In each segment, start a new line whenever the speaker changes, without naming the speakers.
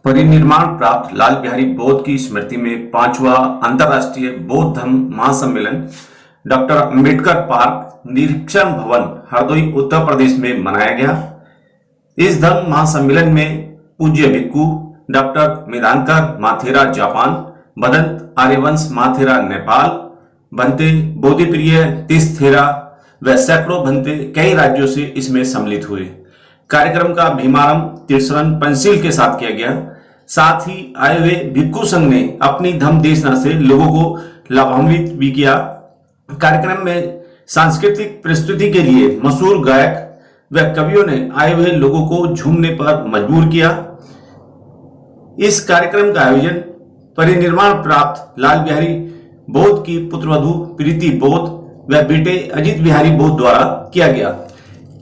परिनिर्वाण प्राप्त लाल बिहारी बौद्ध की स्मृति में 5वां अंतर्राष्ट्रीय बौद्ध धम्म महासम्मेलन डॉक्टर अंबेडकर पार्क निरीक्षण भवन हरदोई उत्तर प्रदेश में मनाया गया। इस धम्म महासम्मेलन में पूज्य भिक्खु डॉक्टर मेधांकर माथेरा जापान, भदंत आर्यवंश माथेरा नेपाल, भंते बोधिप्रिय तीर्थेरा व सैकड़ों भंते कई राज्यों से इसमें सम्मिलित हुए। कार्यक्रम का भीमारंभ तीर्थरण पंचशील के साथ किया गया। साथ ही आए हुए भिक्खु संघ ने अपनी धम्म देशना से लोगों को लाभान्वित भी किया। कार्यक्रम में सांस्कृतिक प्रस्तुति के लिए मशहूर गायक व कवियों ने आए हुए लोगों को झूमने पर मजबूर किया। इस कार्यक्रम का आयोजन परिनिर्वाण प्राप्त लाल बिहारी बौद्ध की पुत्रवधू प्रीति बौद्ध व बेटे अजित बिहारी बौद्ध द्वारा किया गया।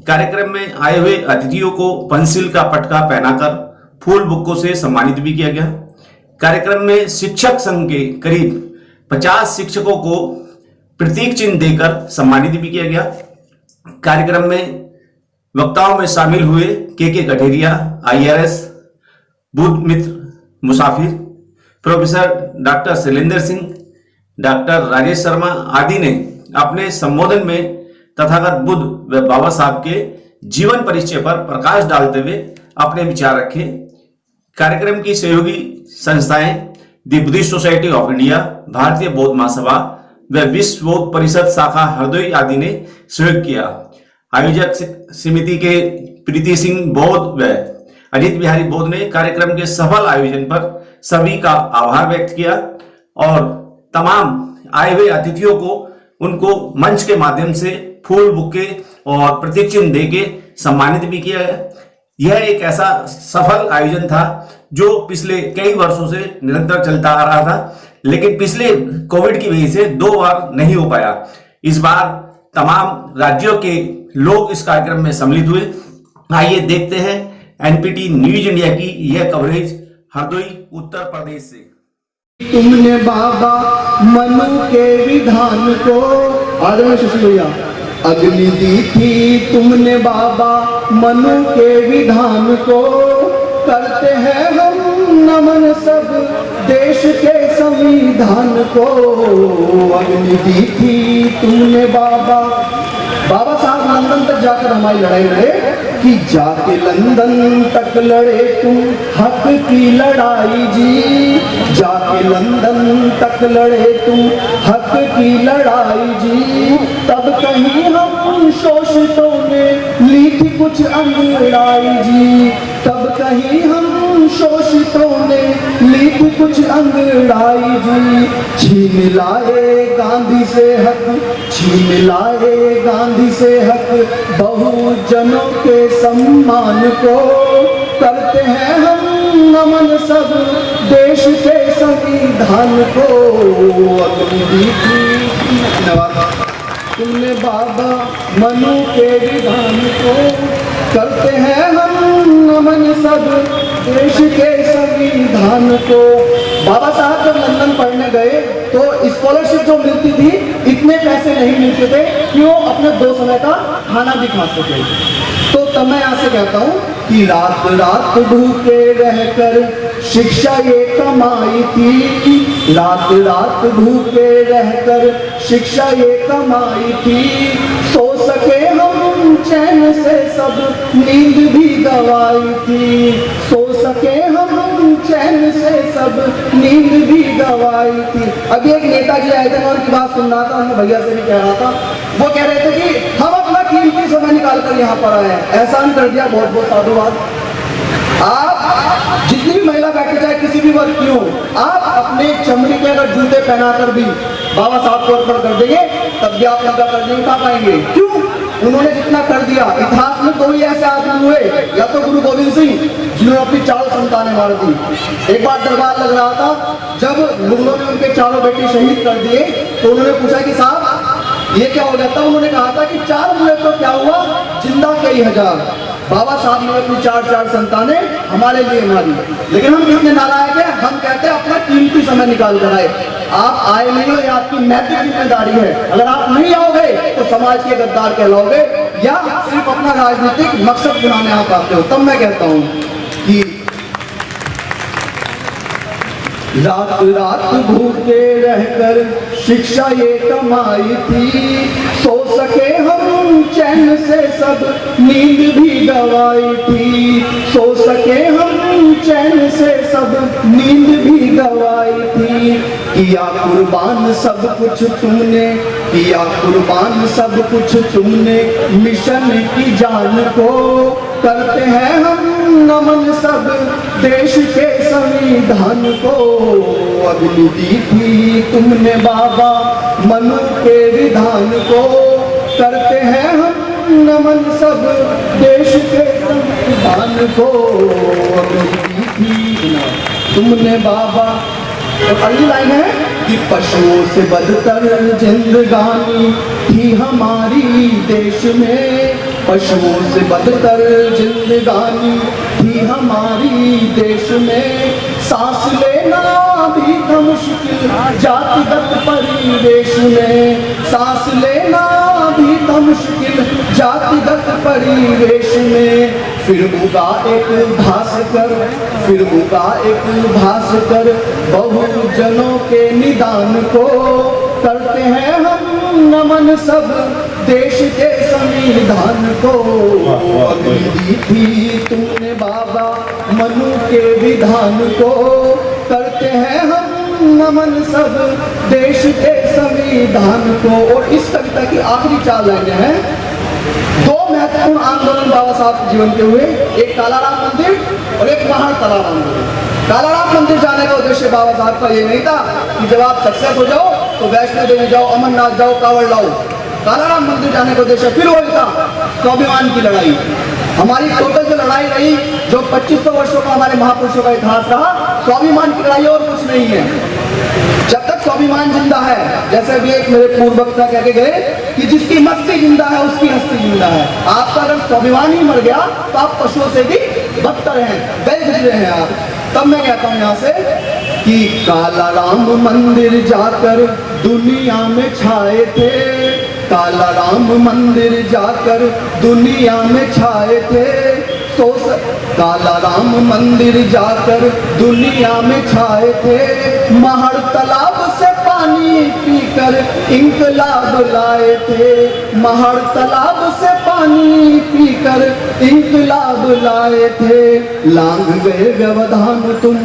कार्यक्रम में आए हुए अतिथियों को पंचशील का पटका पहनाकर फूल बुक्कों से सम्मानित भी किया गया। कार्यक्रम में शिक्षक संघ के करीब 50 शिक्षकों को प्रतीक चिन्ह देकर सम्मानित भी किया गया। कार्यक्रम में वक्ताओं में शामिल हुए के कठेरिया, IRS, बुद्ध मित्र मुसाफिर, professor doctor Shailendra Singh, doctor Rajesh Sharma आदि ने अपने संबोधन में तथागत बुद्ध व बाबा साहब के जीवन परिचय पर प्रकाश डालते हुए अपने विचार रखे। कार्यक्रम की सहयोगी संस्थाएं the Buddhist society of India, भारतीय बौद्ध महासभा व विश्व बौद्ध परिषद शाखा हरदोई आदि ने सहयोग किया। आयोजक समिति के प्रीति सिंह बौद्ध व अजित बिहारी बौद्ध ने कार्यक्रम के सफल आयोजन पर सभी का आभार व्यक्त किया और तमाम आए हुए अतिथियों को उनको मंच के माध्यम से फूल बुके और प्रतीक चिन्ह देके सम्मानित भी किया गया। यह एक ऐसा सफल आयोजन था जो पिछले कई वर्षों से निरंतर चलता आ रहा था, लेकिन पिछले कोविड की वजह से 2 बार नहीं हो पाया। इस बार तमाम राज्यों के लोग इस कार्यक्रम में सम्मिलित हुए। आइए देखते हैं NPT न्यूज इंडिया की यह कवरेज हरदोई उत्तर प्रदेश से।
तुमने बाबा मनु के विधान को अग्नि दी थी, तुमने बाबा मनु के विधान को करते हैं हम नमन सब देश के संविधान को। अग्नि दी थी तुमने बाबा साहब लंदन तक जाकर हमारी लड़ाई लड़े कि जाके लंदन तक लड़े तुम हक की लड़ाई जी, जाके लंदन तक लड़े तुम हक की लड़ाई जी। तब कहीं हम शोषितों ने ली थी कुछ अंगड़ाई जी, तब कहीं हम शोषितों ने ली थी कुछ अंगड़ाई जी। छीन लाए गांधी से हक, छीन लाए गांधी से हक, बहुजनों के सम्मान को करते हैं हम नमन सब देश के संविधान को। अग्नि दी थी तुमने बाबा मनु के विधान को करते हैं हम नमन सब देश के संविधान को। बाबा साहब जब लंदन पढ़ने गए तो स्कॉलरशिप जो मिलती थी इतने पैसे नहीं मिलते थे कि वो अपने 2 समय का खाना भी खा सके। तो तब मैं यहाँ से कहता हूँ कि रात रात भूखे रहकर शिक्षा ये कमाई थी, रात रात भूखे रहकर शिक्षा ये कमाई थी। सो सके हम चैन से सब नींद भी गवाई थी, सो सके हम चैन से सब नींद भी गवाई थी। अभी एक नेताजी आए थे, मैं उनकी बात सुन रहा था, उनके भैया से भी कह रहा था। वो कह रहे थे कि हम अपना कीमती समय निकाल कर यहाँ पर आए हैं, एहसान कर दिया, बहुत बहुत साधुवाद। आप जितनी भी महिला बैठे चाहे किसी भी वर्ग की हो, आप अपने चमड़ी के अगर जूते पहनाकर भी बाबा साहब को अर्पण कर देंगे तब भी आप लंका कर नहीं उठा पाएंगे। क्यों? उन्होंने जितना कर दिया। इतिहास में 2 ही ऐसे आदमी हुए, या तो गुरु गोविंद सिंह जिन्होंने अपनी 4 संतानें मार दी। एक बार दरबार लग रहा था, जब मुगलों ने उनके 4 बेटे शहीद कर दिए तो उन्होंने पूछा कि साहब ये क्या हो जाता? उन्होंने कहा था कि 4 हुए तो क्या हुआ, जिंदा कई हजार। बाबा साहब ने अपनी 4 संतानें हमारे लिए मारी। लेकिन हम कितने नालायक हैं, हम कहते हैं अपना कीमती समय निकाल कर आए। आप आए नहीं हो, ये आपकी नैतिक जिम्मेदारी है। अगर आप नहीं आओगे तो समाज के गद्दार कहलाओगे या सिर्फ अपना राजनीतिक मकसद बनाने आप आते हो। तब मैं कहता हूं कि रात रात भूखे रहकर शिक्षा ये कमाई थी, सो सके हम चैन से सब नींद भी गवाई थी, सो सके हम चैन से सब नींद भी गवाई थी। किया कुर्बान सब कुछ तुमने, किया कुर्बान सब कुछ तुमने मिशन की जान को, करते हैं हम नमन सब देश के संविधान को। अग्नि दी थी तुमने बाबा मनु के विधान को, करते हैं हम नमन सब देश के संविधान को। अग्नि दी थी तुमने बाबा। और अगली लाइन है कि पशुओं से बदतर जिंदगानी थी हमारी देश में, पशुओं से बदतर जिंदगानी थी हमारी देश में। सांस लेना भी था मुश्किल जातिगत परिवेश में, सांस लेना भी था मुश्किल जातिगत परिवेश में। फिर उगा एक भास्कर, फिर उगा एक भास्कर बहुजनों के निदान को, करते हैं हम नमन सब देश के संविधान को। अग्नि दी थी तुमने बाबा मनु के विधान को, करते हैं हम नमन सब देश के संविधान को। और इस कविता की आखिरी 4 लाइनें हैं। 2 महत्वपूर्ण आंदोलन बाबा साहब के जीवन के हुए, एक कालाराम मंदिर और एक महान तालाब आंदोलन। कालाराम मंदिर जाने का उद्देश्य बाबा साहब का ये नहीं था कि जब आप सक्सेस हो जाओ तो वैष्णो देवी जाओ, अमरनाथ जाओ, कांवड़ लाओ। कालाराम मंदिर जाने का उद्देश्य फिर वही था, स्वाभिमान की लड़ाई। हमारी टोटल जो लड़ाई रही, जो 2500 वर्षों का हमारे महापुरुषों का इतिहास रहा, स्वाभिमान की लड़ाई और कुछ नहीं है। जब तक स्वाभिमान जिंदा है, जैसे भी एक मेरे पूर्व वक्ता कह के गए कि जिसकी मस्ती जिंदा है उसकी हस्ती जिंदा है। आपका अगर स्वाभिमान ही मर गया तो आप पशुओं से भी बदतर हैं, गए गुजरे हैं आप। तब मैं कहता हूं यहां से कि कालाराम मंदिर जाकर दुनिया में छाए थे, कालाराम मंदिर जाकर दुनिया में छाए थे। कालाराम मंदिर जाकर दुनिया में छाए थे, महड़ तालाब से पानी पीकर इंकलाब लाए थे, महड़ तालाब से पानी पीकर इंकलाब लाए थे। लांघ गए व्यवधान तुम,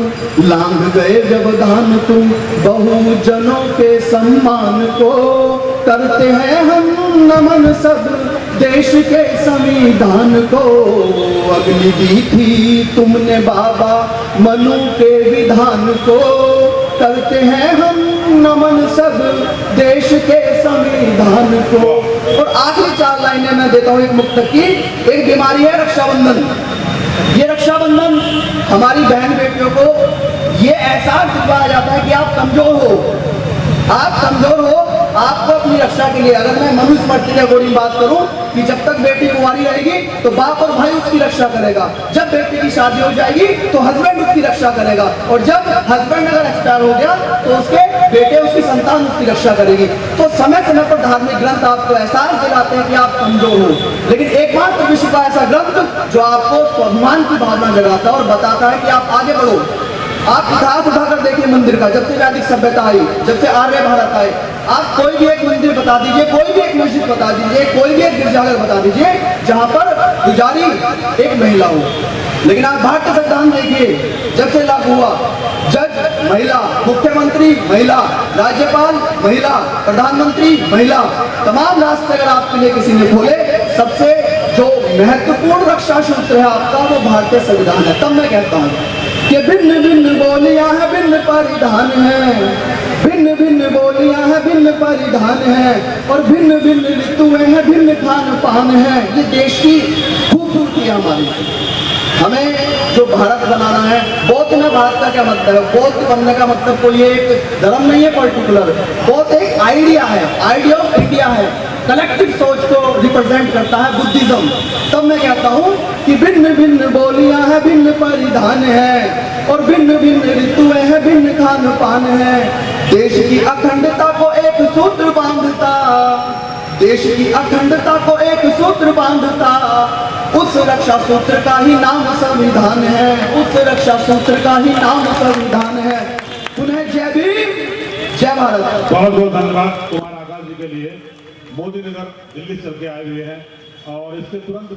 लांघ गए व्यवधान तुम बहुजनों के सम्मान को, करते हैं हम नमन सब देश के संविधान को। अग्नि दी थी तुमने बाबा मनु के विधान को, करते हैं हम नमन सब देश के संविधान को। और आखिरी 4 लाइनें मैं देता हूं एक मुक्तक की। एक बीमारी है रक्षाबंधन। ये रक्षाबंधन हमारी बहन बेटियों को ये एहसास दिलवाया जाता है कि आप कमजोर हो, आप कमजोर हो, आपको अपनी रक्षा के लिए। अगर मैं मनुस्मृति के अकॉर्डिंग बात करूं कि जब तक बेटी कुंवारी रहेगी तो बाप और भाई उसकी रक्षा करेगा, जब बेटी की शादी हो जाएगी तो हस्बैंड उसकी रक्षा करेगा, और जब हस्बैंड अगर एक्सपायर हो गया तो उसके बेटे, उसकी संतान उसकी रक्षा करेगी। तो समय समय पर धार्मिक ग्रंथ आपको एहसास दिलाते हैं कि आप कमजोर हो, लेकिन एकमात्र विश्व का ऐसा ग्रंथ जो आपको स्वाभिमान की भावना जगाता है और बताता है कि आप आगे बढ़ो। आप इतिहास उठाकर देखिए मंदिर का, जब से वैदिक सभ्यता आई, जब से आर्य भारत आए, आप कोई भी एक मंदिर बता दीजिए, कोई भी एक मस्जिद बता दीजिए, कोई भी एक गिरजाघर बता दीजिए जहां पर पुजारी एक महिला हो। लेकिन आप भारतीय संविधान देखिए, जब से लागू हुआ, जज महिला, मुख्यमंत्री महिला, राज्यपाल महिला, प्रधानमंत्री महिला, तमाम रास्ते अगर आपके लिए किसी ने खोले, सबसे जो महत्वपूर्ण रक्षा सूत्र है आपका वो भारतीय संविधान है। तब मैं कहता हूँ कि भिन्न भिन्न बोलियां हैं, भिन्न परिधान है, भिन्न भिन्न बोलियां हैं, भिन्न परिधान है, और भिन्न भिन्न ऋतुएं हैं, भिन्न खान पान है। ये देश की खूबसूरती है हमारी। हमें जो भारत बनाना है, बौद्ध में भारत का क्या मतलब है? बौद्ध बनने का मतलब कोई एक धर्म नहीं है पर्टिकुलर, बौद्ध एक आइडिया है, आइडिया ऑफ इंडिया है, कलेक्टिव सोच को रिप्रेजेंट करता है बुद्धिज्म। तब मैं कहता हूँ कि भिन्न भिन्न बोलियां हैं, भिन्न परिधान है, और भिन्न भिन्न ऋतुएं हैं, भिन्न खान पान है। देश की अखंडता को एक सूत्र बांधता, देश की अखंडता को एक सूत्र बांधता, उस रक्षा सूत्र का ही नाम संविधान है, उस रक्षा सूत्र का ही नाम संविधान है। जय भारत।
बहुत बहुत धन्यवाद कुमार आकाश जी के लिए। मोदी नगर दिल्ली चल के आए हुए हैं और इसके तुरंत